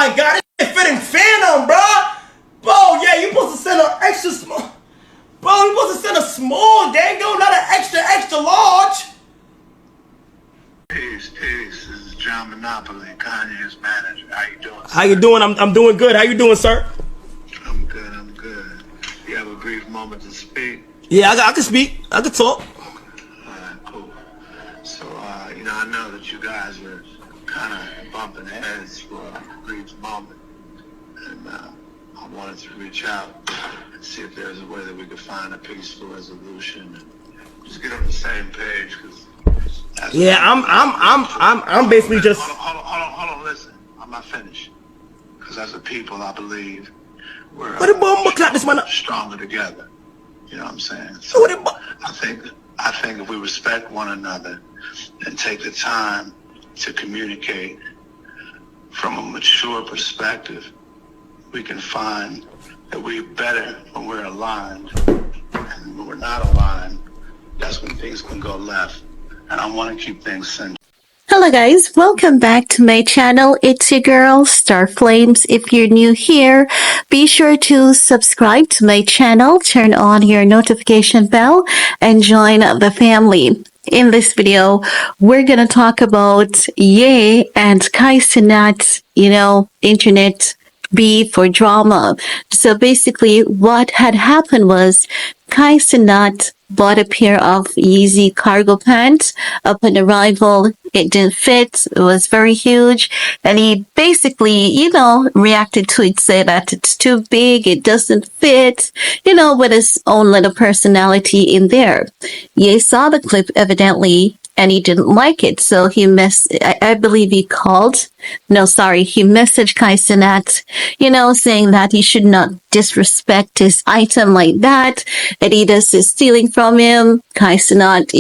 my god, this shit fitting Phantom, bro. Bro, yeah, you supposed to send an extra small. Bro, you supposed to send a small, dango, not an extra large. Peace. This is John Monopoly, Kanye's manager. How you doing? How you doing? I'm doing good. How you doing, sir? I'm good. You have a brief moment to speak? Yeah, I can speak. I can talk. Alright, cool. So, I know that you guys are kind of bumping heads for a brief moment. And I wanted to reach out and see if there's a way that we could find a peaceful resolution and just get on the same page. Cause yeah, I'm basically just. Hold on, listen. I'm not finished. Because as a people, I believe we're stronger together. You know what I'm saying? So I think if we respect one another and take the time to communicate from a mature perspective, we can find that we're better when we're aligned. And when we're not aligned, that's when things can go left. And I want to keep things centered. Hello guys, welcome back to my channel. It's your girl, Star Flames. If you're new here, be sure to subscribe to my channel, turn on your notification bell, and join the family. In this video, we're going to talk about Ye and Kaicenat, internet beef or drama. So basically, what had happened was Kaicenat bought a pair of Yeezy cargo pants upon arrival. It didn't fit. It was very huge. And he basically, reacted to it, said that it's too big. It doesn't fit, with his own little personality in there. Ye saw the clip evidently, and he didn't like it. So he I believe he messaged Kaicenat, saying that he should not disrespect his item like that. Adidas is stealing from him. Kaicenat,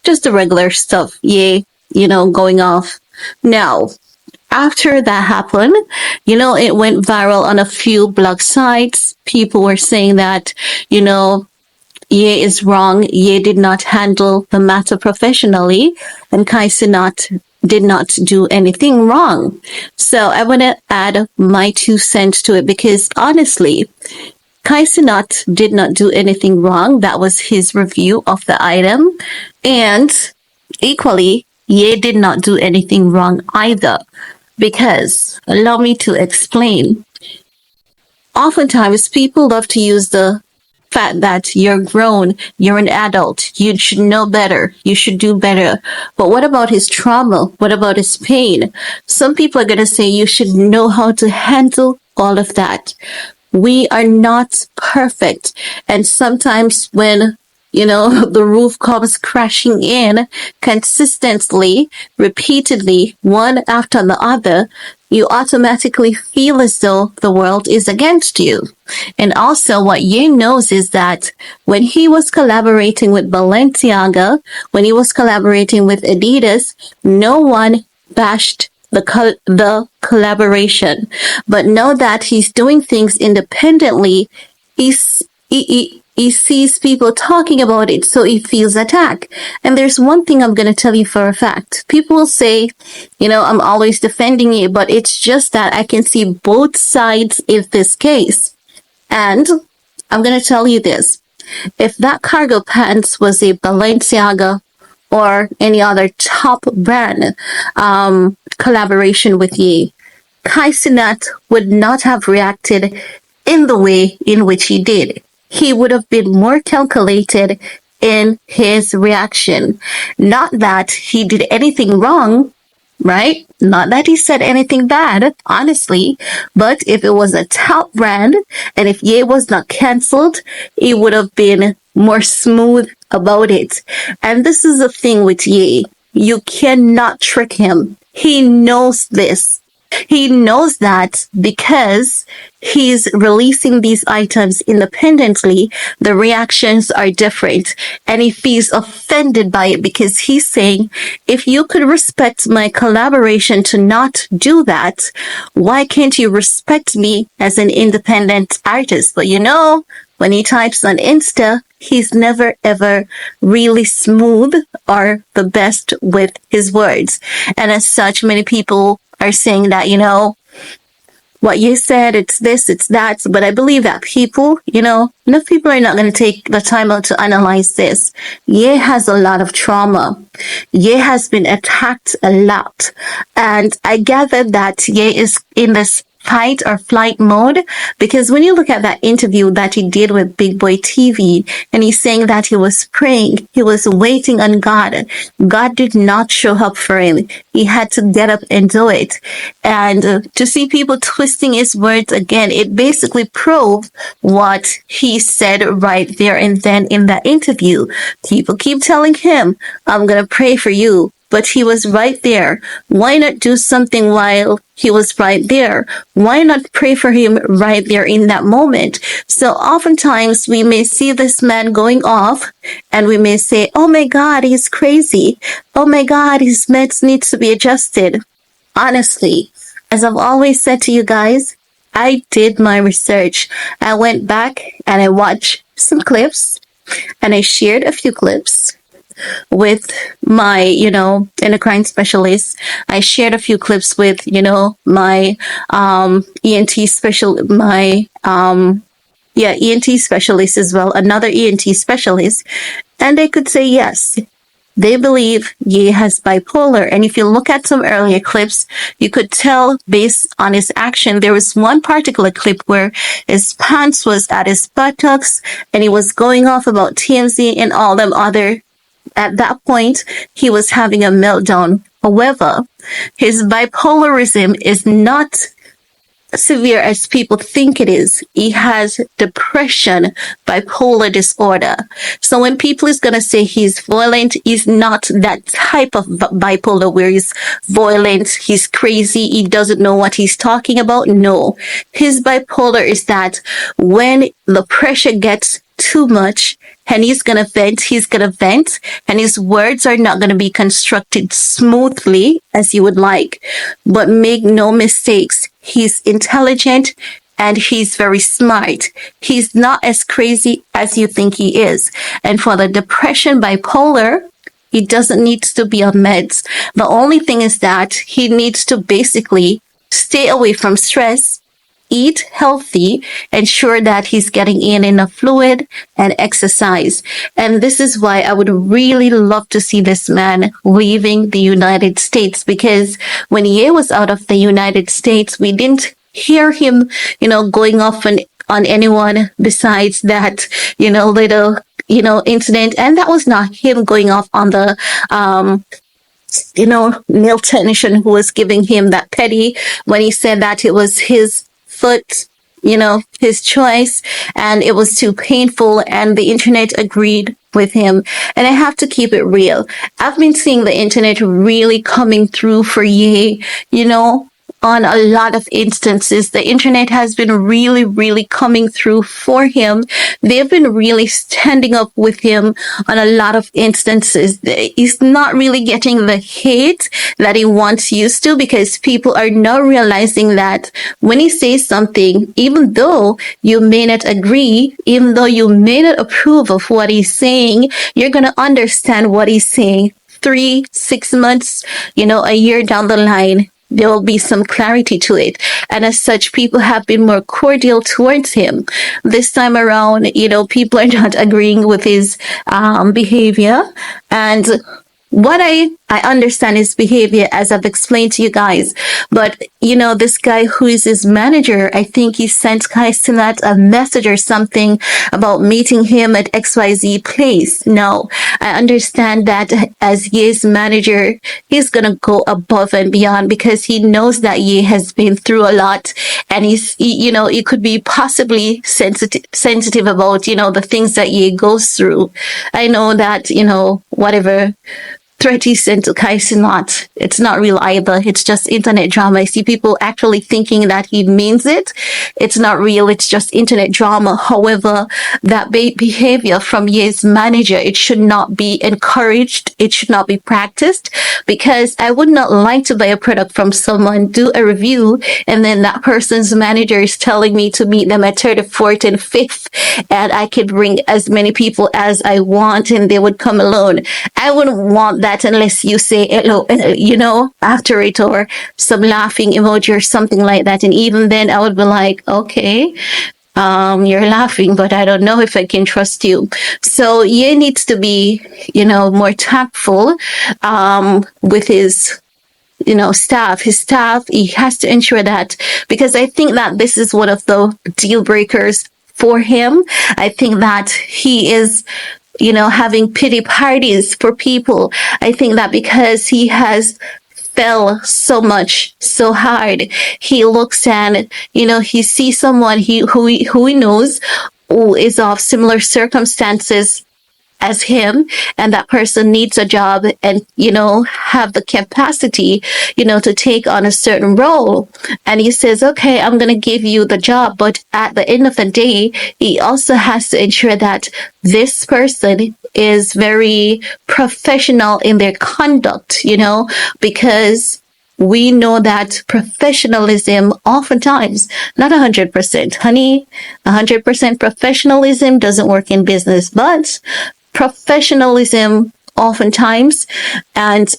just the regular stuff. Going off. Now, after that happened, it went viral on a few blog sites. People were saying that, Ye is wrong. Ye did not handle the matter professionally, and Kaicenat did not do anything wrong. So I want to add my 2 cents to it because honestly, Kaicenat did not do anything wrong. That was his review of the item. And equally, Ye did not do anything wrong either. Because, allow me to explain. Oftentimes, people love to use the fact that you're grown, you're an adult, you should know better, you should do better. But what about his trauma? What about his pain? Some people are going to say you should know how to handle all of that. We are not perfect. And sometimes when the roof comes crashing in consistently, repeatedly, one after the other, you automatically feel as though the world is against you. And also what Ye knows is that when he was collaborating with Balenciaga, when he was collaborating with Adidas, no one bashed the collaboration. But now that he's doing things independently, he sees people talking about it, so he feels attacked. And there's one thing I'm going to tell you for a fact. People will say, I'm always defending you, but it's just that I can see both sides in this case. And I'm going to tell you this. If that cargo pants was a Balenciaga or any other top brand collaboration with Ye, Kaicenat would not have reacted in the way in which he did. He would have been more calculated in his reaction. Not that he did anything wrong, right? Not that he said anything bad, honestly. But if it was a top brand and if Ye was not canceled, he would have been more smooth about it. And this is the thing with Ye. You cannot trick him. He knows this. He knows that because he's releasing these items independently, the reactions are different. And he feels offended by it because he's saying, if you could respect my collaboration to not do that, why can't you respect me as an independent artist? But when he types on Insta, he's never ever really smooth or the best with his words. And as such, many people are saying that, what you said, it's this, it's that. But I believe that people, enough people are not going to take the time out to analyze this. Ye has a lot of trauma. Ye has been attacked a lot. And I gather that Ye is in this fight or flight mode, because when you look at that interview that he did with Big Boy TV, and he's saying that he was praying, he was waiting on God. God did not show up for him. He had to get up and do it. And to see people twisting his words again, it basically proved what he said right there and then in that interview. People keep telling him, I'm going to pray for you. But he was right there. Why not do something while he was right there? Why not pray for him right there in that moment? So oftentimes we may see this man going off and we may say, oh my God, he's crazy. Oh my God, his meds needs to be adjusted. Honestly, as I've always said to you guys, I did my research. I went back and I watched some clips and I shared a few clips with my, endocrine specialist. I shared a few clips with, my ENT ENT specialist as well, another ENT specialist. And they could say yes. They believe Ye has bipolar. And if you look at some earlier clips, you could tell based on his action. There was one particular clip where his pants was at his buttocks and he was going off about TMZ and all them other. At that point, he was having a meltdown. However, his bipolarism is not severe as people think it is. He has depression, bipolar disorder. So when people is going to say he's violent, he's not that type of bipolar where he's violent, he's crazy, he doesn't know what he's talking about. No, his bipolar is that when the pressure gets too much and he's going to vent, and his words are not going to be constructed smoothly as you would like. But make no mistakes, he's intelligent and he's very smart. He's not as crazy as you think he is. And for the depression bipolar, he doesn't need to be on meds. The only thing is that he needs to basically stay away from stress, eat healthy, ensure that he's getting in enough fluid and exercise. And this is why I would really love to see this man leaving the United States, because when Ye was out of the United States, we didn't hear him, going off on anyone besides that, little, incident. And that was not him going off on the, nail technician who was giving him that petty when he said that it was his foot, his choice, and it was too painful, and the internet agreed with him. And I have to keep it real. I've been seeing the internet really coming through for Ye, on a lot of instances. The internet has been really, really coming through for him. They've been really standing up with him on a lot of instances. He's not really getting the hate that he once used to, because people are now realizing that when he says something, even though you may not agree, even though you may not approve of what he's saying, you're going to understand what he's saying 3, 6 months, a year down the line. There will be some clarity to it. And as such, people have been more cordial towards him. This time around, people are not agreeing with his behavior. And what I understand his behavior, as I've explained to you guys. But, this guy who is his manager, I think he sent Cenat a message or something about meeting him at XYZ place. No, I understand that as Ye's manager, he's going to go above and beyond, because he knows that Ye has been through a lot, and he could be possibly sensitive about, the things that Ye goes through. I know that, whatever threat he sent to kaicenat, it's not real either. It's just internet drama. I see people actually thinking that he means it. It's not real. It's just internet drama. However, that behavior from Ye's manager, it should not be encouraged. It should not be practiced, because I would not like to buy a product from someone, do a review, and then that person's manager is telling me to meet them at 3rd, 4th, and 5th, and I could bring as many people as I want and they would come alone. I wouldn't want that that unless you say hello, after it, or some laughing emoji or something like that. And even then I would be like, okay, you're laughing, but I don't know if I can trust you. So Ye needs to be, more tactful, with his, his staff. He has to ensure that, because I think that this is one of the deal breakers for him. I think that he is, having pity parties for people. I think that because he has fell so hard, he looks and, he sees someone who he knows who is of similar circumstances as him, and that person needs a job and, have the capacity, to take on a certain role. And he says, okay, I'm going to give you the job. But at the end of the day, he also has to ensure that this person is very professional in their conduct, because we know that professionalism oftentimes, not 100%, honey, 100% professionalism doesn't work in business, but professionalism oftentimes and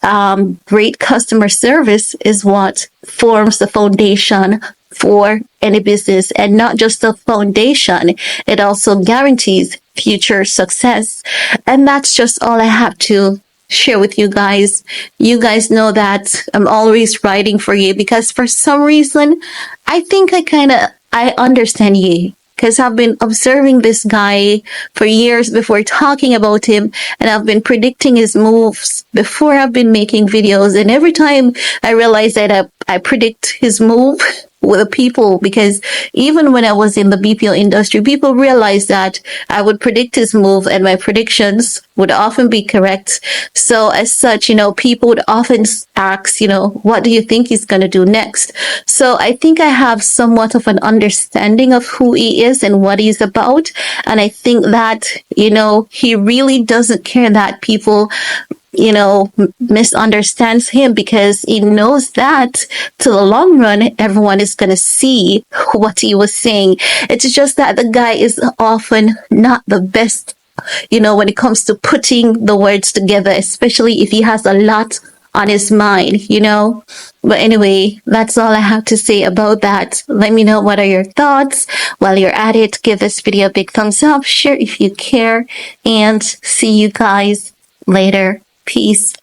great customer service is what forms the foundation for any business. And not just the foundation, it also guarantees future success. And that's just all I have to share with you guys. You guys know that I'm always writing for you, because for some reason I think I understand you, because I've been observing this guy for years before talking about him, and I've been predicting his moves before I've been making videos. And every time I realize that I predict his move with the people, because even when I was in the BPO industry, people realized that I would predict his move and my predictions would often be correct. So as such, people would often ask, what do you think he's going to do next? So I think I have somewhat of an understanding of who he is and what he's about. And I think that, he really doesn't care that people misunderstands him, because he knows that to the long run, everyone is going to see what he was saying. It's just that the guy is often not the best, when it comes to putting the words together, especially if he has a lot on his mind, But anyway, that's all I have to say about that. Let me know what are your thoughts. While you're at it, give this video a big thumbs up, share if you care, and see you guys later. Peace.